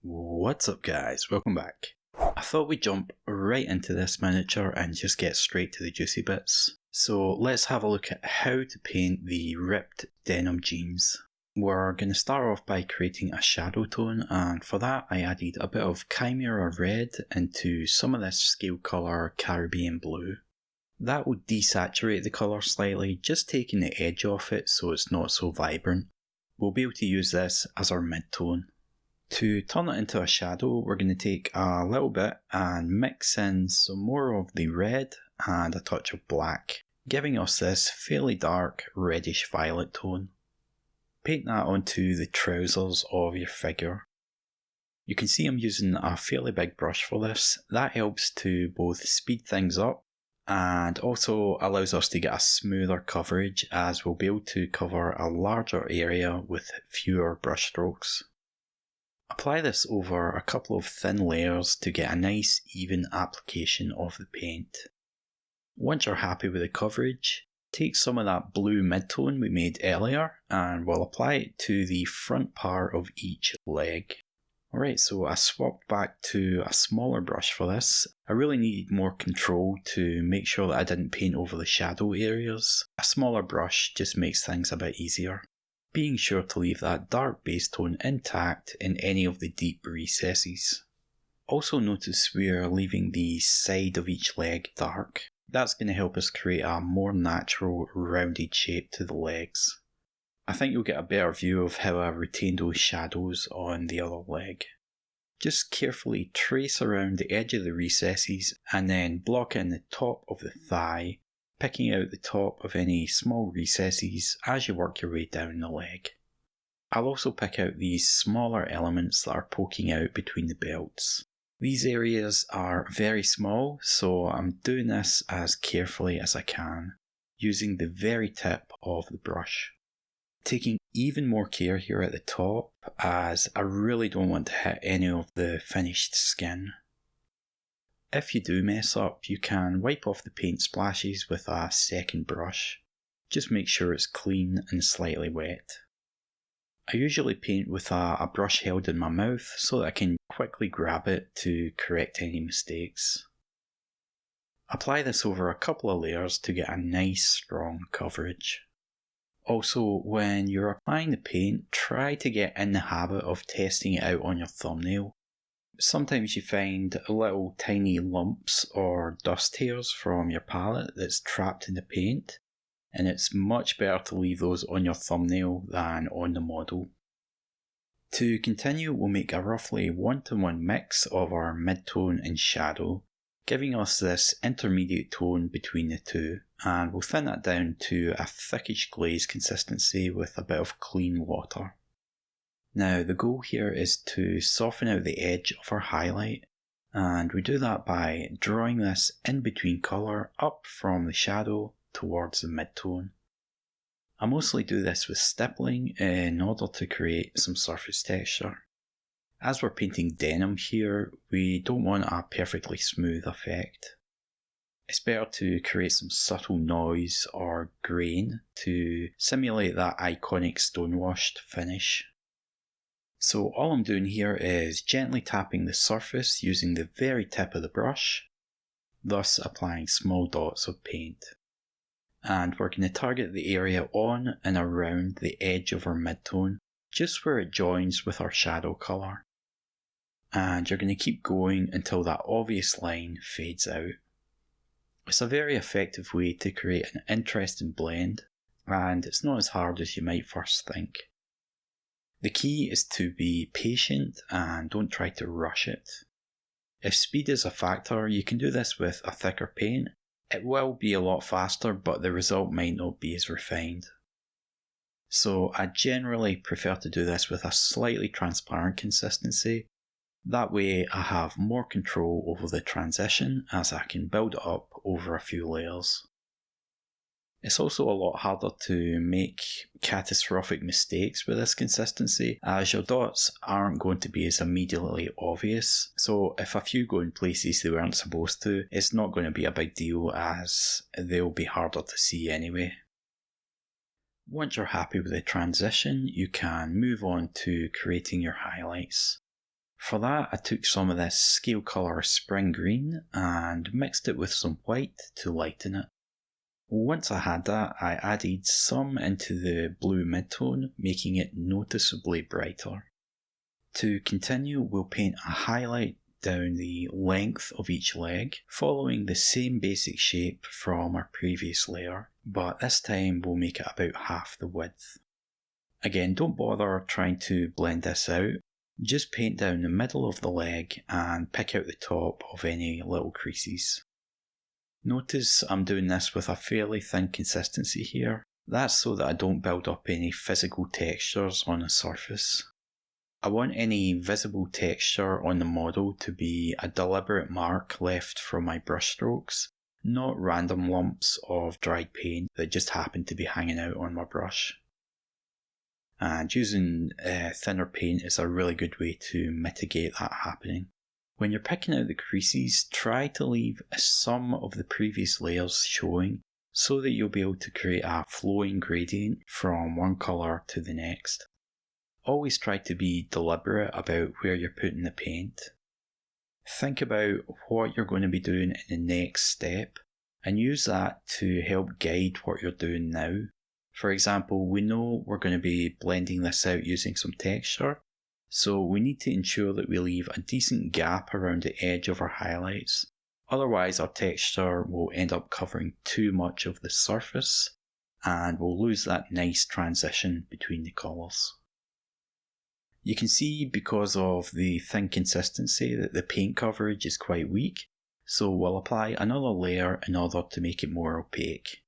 What's up guys, welcome back. I thought we'd jump right into this miniature and just get straight to the juicy bits. So let's have a look at how to paint the ripped denim jeans. We're going to start off by creating a shadow tone, and for that I added a bit of Chimera red into some of this scale colour Caribbean blue. That will desaturate the colour slightly, just taking the edge off it so it's not so vibrant. We'll be able to use this as our mid-tone. To turn it into a shadow, we're going to take a little bit and mix in some more of the red and a touch of black, giving us this fairly dark reddish violet tone. Paint that onto the trousers of your figure. You can see I'm using a fairly big brush for this. That helps to both speed things up and also allows us to get a smoother coverage, as we'll be able to cover a larger area with fewer brush strokes. Apply this over a couple of thin layers to get a nice even application of the paint. Once you're happy with the coverage, take some of that blue mid-tone we made earlier and we'll apply it to the front part of each leg. Alright, so I swapped back to a smaller brush for this. I really needed more control to make sure that I didn't paint over the shadow areas. A smaller brush just makes things a bit easier. Being sure to leave that dark base tone intact in any of the deep recesses. Also notice we're leaving the side of each leg dark. That's going to help us create a more natural rounded shape to the legs. I think you'll get a better view of how I retain those shadows on the other leg. Just carefully trace around the edge of the recesses and then block in the top of the thigh, picking out the top of any small recesses as you work your way down the leg. I'll also pick out these smaller elements that are poking out between the belts. These areas are very small, so I'm doing this as carefully as I can, using the very tip of the brush. Taking even more care here at the top, as I really don't want to hit any of the finished skin. If you do mess up, you can wipe off the paint splashes with a second brush. Just make sure it's clean and slightly wet. I usually paint with a brush held in my mouth so that I can quickly grab it to correct any mistakes. Apply this over a couple of layers to get a nice strong coverage. Also, when you're applying the paint, try to get in the habit of testing it out on your thumbnail. Sometimes you find little tiny lumps or dust hairs from your palette that's trapped in the paint, and it's much better to leave those on your thumbnail than on the model. To continue, we'll make a roughly 1-to-1 mix of our mid-tone and shadow, giving us this intermediate tone between the two, and we'll thin that down to a thickish glaze consistency with a bit of clean water. Now the goal here is to soften out the edge of our highlight, and we do that by drawing this in-between colour up from the shadow towards the mid-tone. I mostly do this with stippling in order to create some surface texture. As we're painting denim here, we don't want a perfectly smooth effect. It's better to create some subtle noise or grain to simulate that iconic stonewashed finish. So all I'm doing here is gently tapping the surface using the very tip of the brush, thus applying small dots of paint. And we're going to target the area on and around the edge of our mid-tone, just where it joins with our shadow colour. And you're going to keep going until that obvious line fades out. It's a very effective way to create an interesting blend, and it's not as hard as you might first think. The key is to be patient and don't try to rush it. If speed is a factor, you can do this with a thicker paint. It will be a lot faster, but the result might not be as refined. So I generally prefer to do this with a slightly transparent consistency. That way I have more control over the transition as I can build it up over a few layers. It's also a lot harder to make catastrophic mistakes with this consistency, as your dots aren't going to be as immediately obvious. So if a few go in places they weren't supposed to, it's not going to be a big deal as they'll be harder to see anyway. Once you're happy with the transition, you can move on to creating your highlights. For that, I took some of this scale colour spring green and mixed it with some white to lighten it. Once I had that, I added some into the blue midtone, making it noticeably brighter. To continue, we'll paint a highlight down the length of each leg, following the same basic shape from our previous layer, but this time we'll make it about half the width. Again, don't bother trying to blend this out, just paint down the middle of the leg and pick out the top of any little creases. Notice I'm doing this with a fairly thin consistency here. That's so that I don't build up any physical textures on the surface. I want any visible texture on the model to be a deliberate mark left from my brushstrokes, not random lumps of dried paint that just happen to be hanging out on my brush. And using thinner paint is a really good way to mitigate that happening. When you're picking out the creases, try to leave some of the previous layers showing so that you'll be able to create a flowing gradient from one colour to the next. Always try to be deliberate about where you're putting the paint. Think about what you're going to be doing in the next step and use that to help guide what you're doing now. For example, we know we're going to be blending this out using some texture, so we need to ensure that we leave a decent gap around the edge of our highlights. Otherwise, our texture will end up covering too much of the surface and we'll lose that nice transition between the colours. You can see because of the thin consistency that the paint coverage is quite weak, so we'll apply another layer in order to make it more opaque.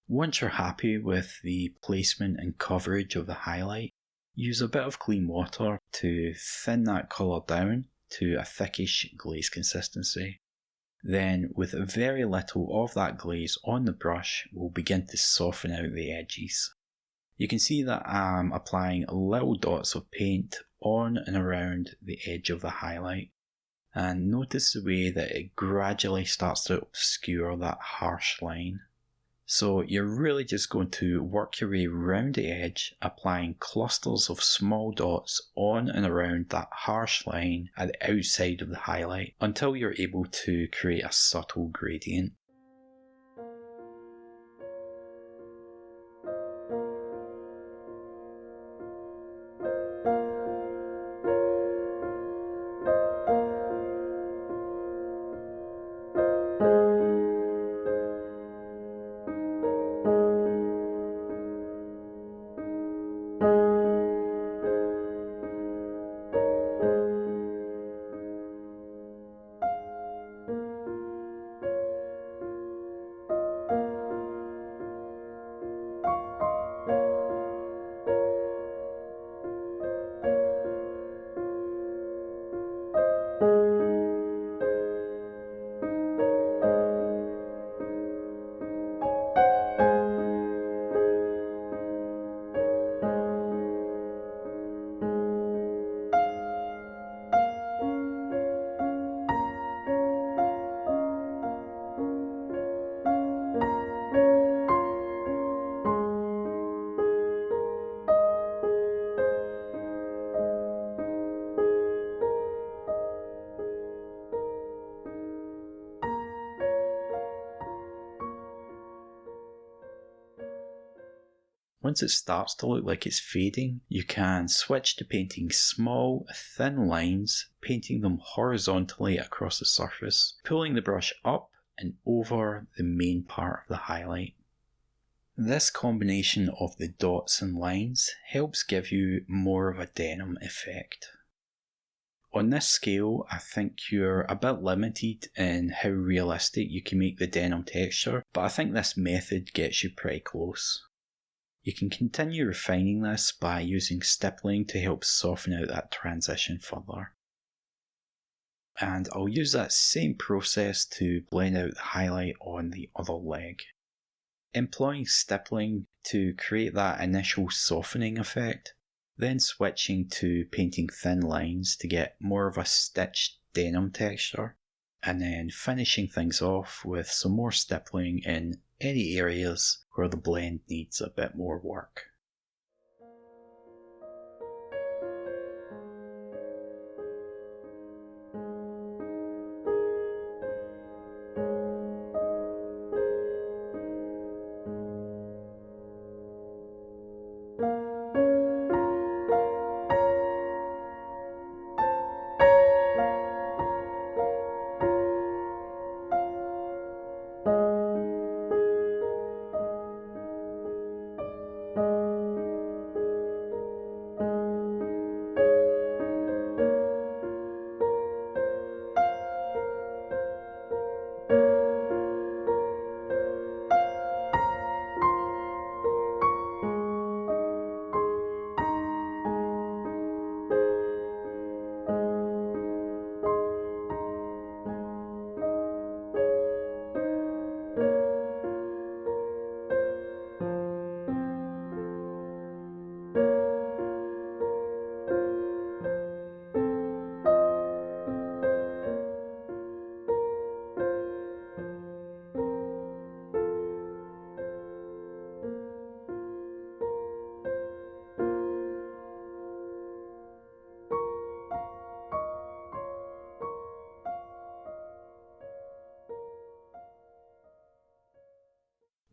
Once you're happy with the placement and coverage of the highlight, use a bit of clean water to thin that colour down to a thickish glaze consistency. Then, with very little of that glaze on the brush, we'll begin to soften out the edges. You can see that I'm applying little dots of paint on and around the edge of the highlight, and notice the way that it gradually starts to obscure that harsh line. So you're really just going to work your way around the edge, applying clusters of small dots on and around that harsh line at the outside of the highlight until you're able to create a subtle gradient. Once it starts to look like it's fading, you can switch to painting small, thin lines, painting them horizontally across the surface, pulling the brush up and over the main part of the highlight. This combination of the dots and lines helps give you more of a denim effect. On this scale, I think you're a bit limited in how realistic you can make the denim texture, but I think this method gets you pretty close. You can continue refining this by using stippling to help soften out that transition further. And I'll use that same process to blend out the highlight on the other leg. Employing stippling to create that initial softening effect, then switching to painting thin lines to get more of a stitched denim texture, and then finishing things off with some more stippling in any areas where the blend needs a bit more work.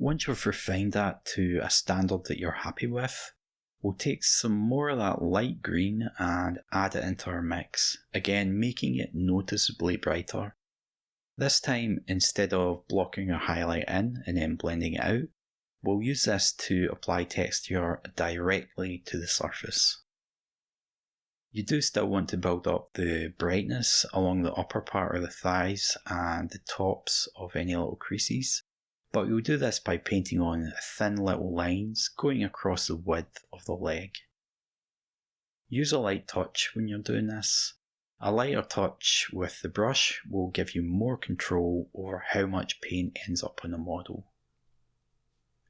Once you've refined that to a standard that you're happy with, we'll take some more of that light green and add it into our mix, again making it noticeably brighter. This time, instead of blocking our highlight in and then blending it out, we'll use this to apply texture directly to the surface. You do still want to build up the brightness along the upper part of the thighs and the tops of any little creases, but you'll do this by painting on thin little lines going across the width of the leg. Use a light touch when you're doing this. A lighter touch with the brush will give you more control over how much paint ends up on the model.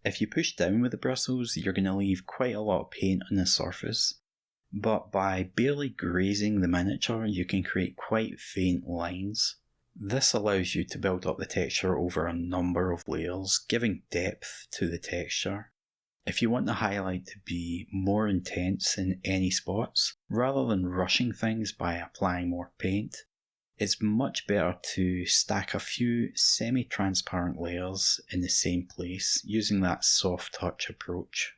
If you push down with the bristles, you're going to leave quite a lot of paint on the surface, but by barely grazing the miniature, you can create quite faint lines. This allows you to build up the texture over a number of layers, giving depth to the texture. If you want the highlight to be more intense in any spots, rather than rushing things by applying more paint, it's much better to stack a few semi-transparent layers in the same place using that soft touch approach.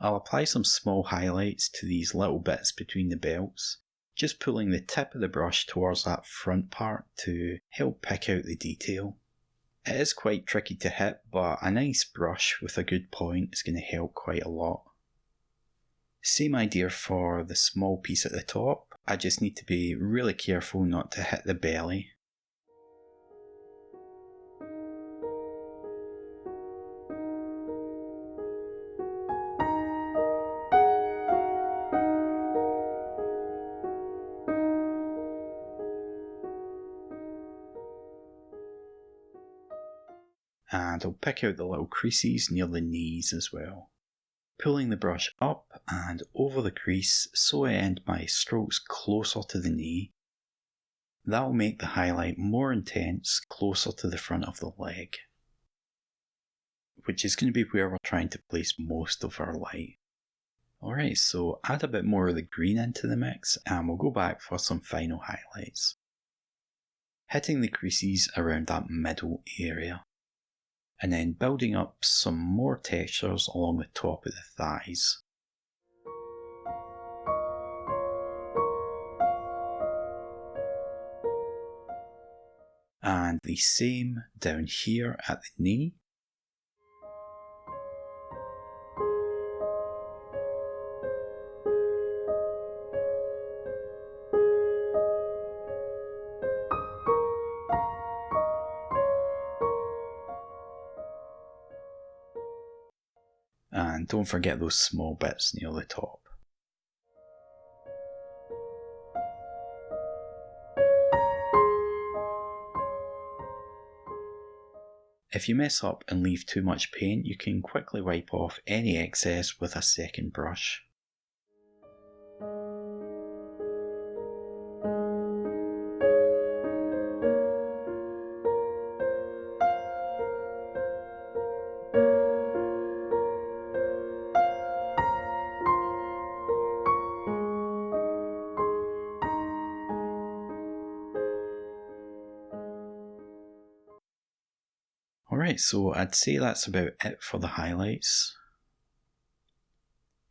I'll apply some small highlights to these little bits between the belts, just pulling the tip of the brush towards that front part to help pick out the detail. It is quite tricky to hit, but a nice brush with a good point is going to help quite a lot. Same idea for the small piece at the top, I just need to be really careful not to hit the belly. And I'll pick out the little creases near the knees as well. Pulling the brush up and over the crease so I end my strokes closer to the knee. That will make the highlight more intense closer to the front of the leg, which is going to be where we're trying to place most of our light. Alright, so add a bit more of the green into the mix and we'll go back for some final highlights. Hitting the creases around that middle area, and then building up some more textures along the top of the thighs. And the same down here at the knee. don't forget those small bits near the top. If you mess up and leave too much paint, you can quickly wipe off any excess with a second brush. Alright, so I'd say that's about it for the highlights.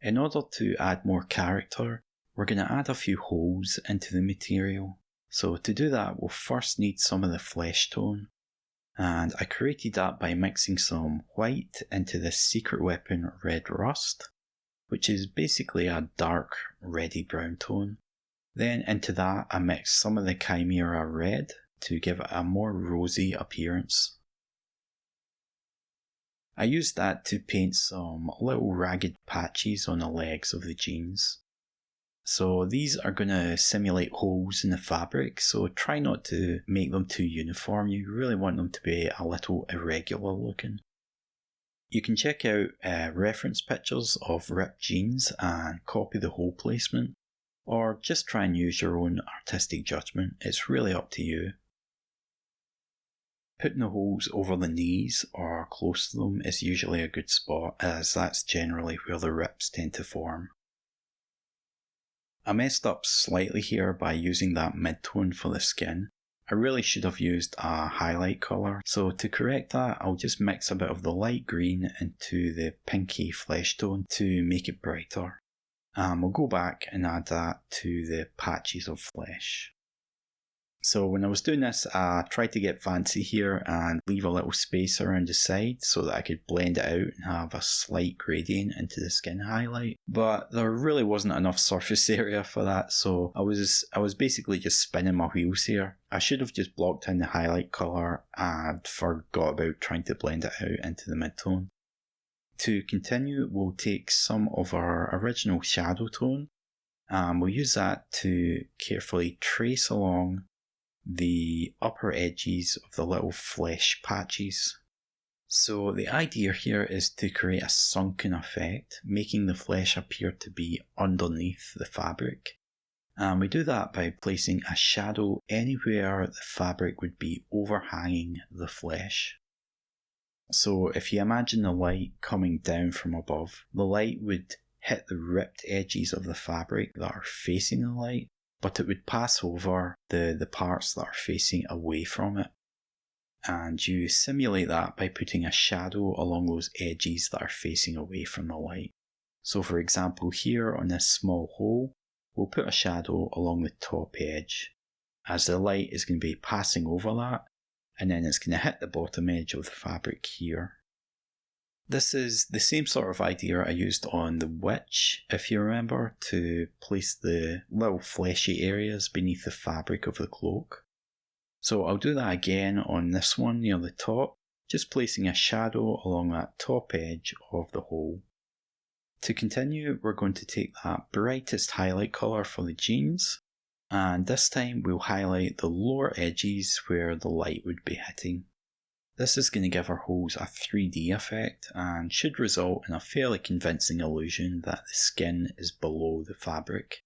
In order to add more character, we're going to add a few holes into the material. So to do that, we'll first need some of the flesh tone. And I created that by mixing some white into this secret weapon Red Rust, which is basically a dark reddy brown tone. Then into that I mixed some of the Chimera Red to give it a more rosy appearance. I used that to paint some little ragged patches on the legs of the jeans. So these are going to simulate holes in the fabric, so try not to make them too uniform. You really want them to be a little irregular looking. You can check out reference pictures of ripped jeans and copy the hole placement, or just try and use your own artistic judgment. It's really up to you. Putting the holes over the knees or close to them is usually a good spot, as that's generally where the rips tend to form. I messed up slightly here by using that mid-tone for the skin. I really should have used a highlight colour, so to correct that I'll just mix a bit of the light green into the pinky flesh tone to make it brighter. We'll go back and add that to the patches of flesh. So when I was doing this, I tried to get fancy here and leave a little space around the side so that I could blend it out and have a slight gradient into the skin highlight. But there really wasn't enough surface area for that, so I was basically just spinning my wheels here. I should have just blocked in the highlight colour and forgot about trying to blend it out into the mid-tone. To continue, we'll take some of our original shadow tone and we'll use that to carefully trace along the upper edges of the little flesh patches. So the idea here is to create a sunken effect, making the flesh appear to be underneath the fabric. And we do that by placing a shadow anywhere the fabric would be overhanging the flesh. So if you imagine the light coming down from above, the light would hit the ripped edges of the fabric that are facing the light, but it would pass over the parts that are facing away from it. And you simulate that by putting a shadow along those edges that are facing away from the light. So for example, here on this small hole, we'll put a shadow along the top edge, as the light is going to be passing over that, and then it's going to hit the bottom edge of the fabric here. This is the same sort of idea I used on the witch, if you remember, to place the little fleshy areas beneath the fabric of the cloak. So I'll do that again on this one near the top, just placing a shadow along that top edge of the hole. To continue, we're going to take that brightest highlight colour for the jeans, and this time we'll highlight the lower edges where the light would be hitting. This is going to give our holes a 3D effect and should result in a fairly convincing illusion that the skin is below the fabric.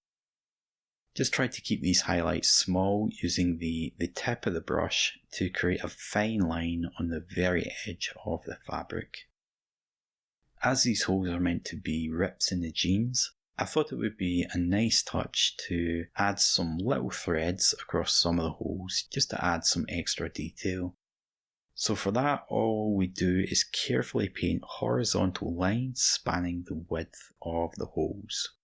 Just try to keep these highlights small using the tip of the brush to create a fine line on the very edge of the fabric. As these holes are meant to be rips in the jeans, I thought it would be a nice touch to add some little threads across some of the holes just to add some extra detail. So for that, all we do is carefully paint horizontal lines spanning the width of the holes,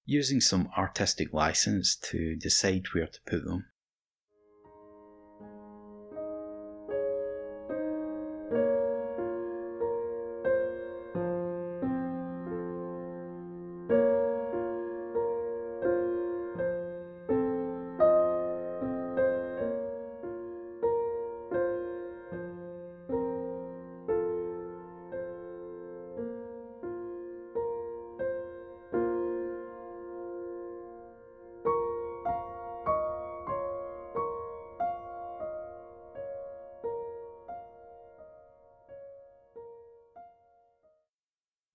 using some artistic license to decide where to put them.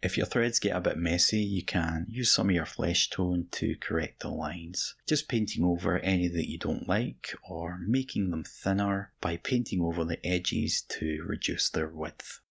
If your threads get a bit messy, you can use some of your flesh tone to correct the lines, just painting over any that you don't like or making them thinner by painting over the edges to reduce their width.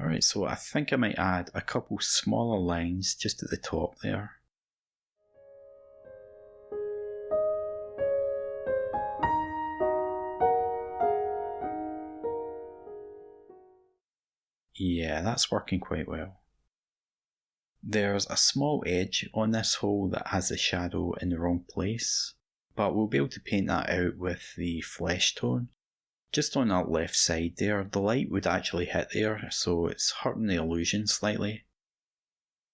Alright, so I think I might add a couple smaller lines just at the top there. Yeah, that's working quite well. There's a small edge on this hole that has the shadow in the wrong place, but we'll be able to paint that out with the flesh tone. Just on that left side there, the light would actually hit there, so it's hurting the illusion slightly.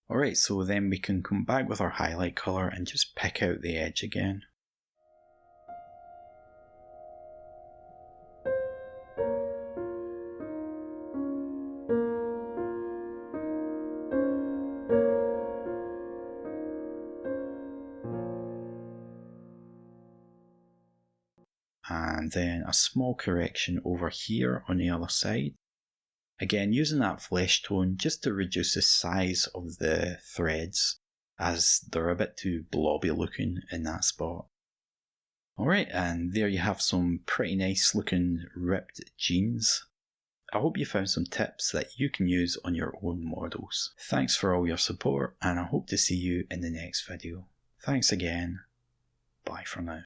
Alright, so then we can come back with our highlight colour and just pick out the edge again. And then a small correction over here on the other side. Again, using that flesh tone just to reduce the size of the threads, as they're a bit too blobby looking in that spot. Alright, and there you have some pretty nice looking ripped jeans. I hope you found some tips that you can use on your own models. Thanks for all your support, and I hope to see you in the next video. Thanks again. Bye for now.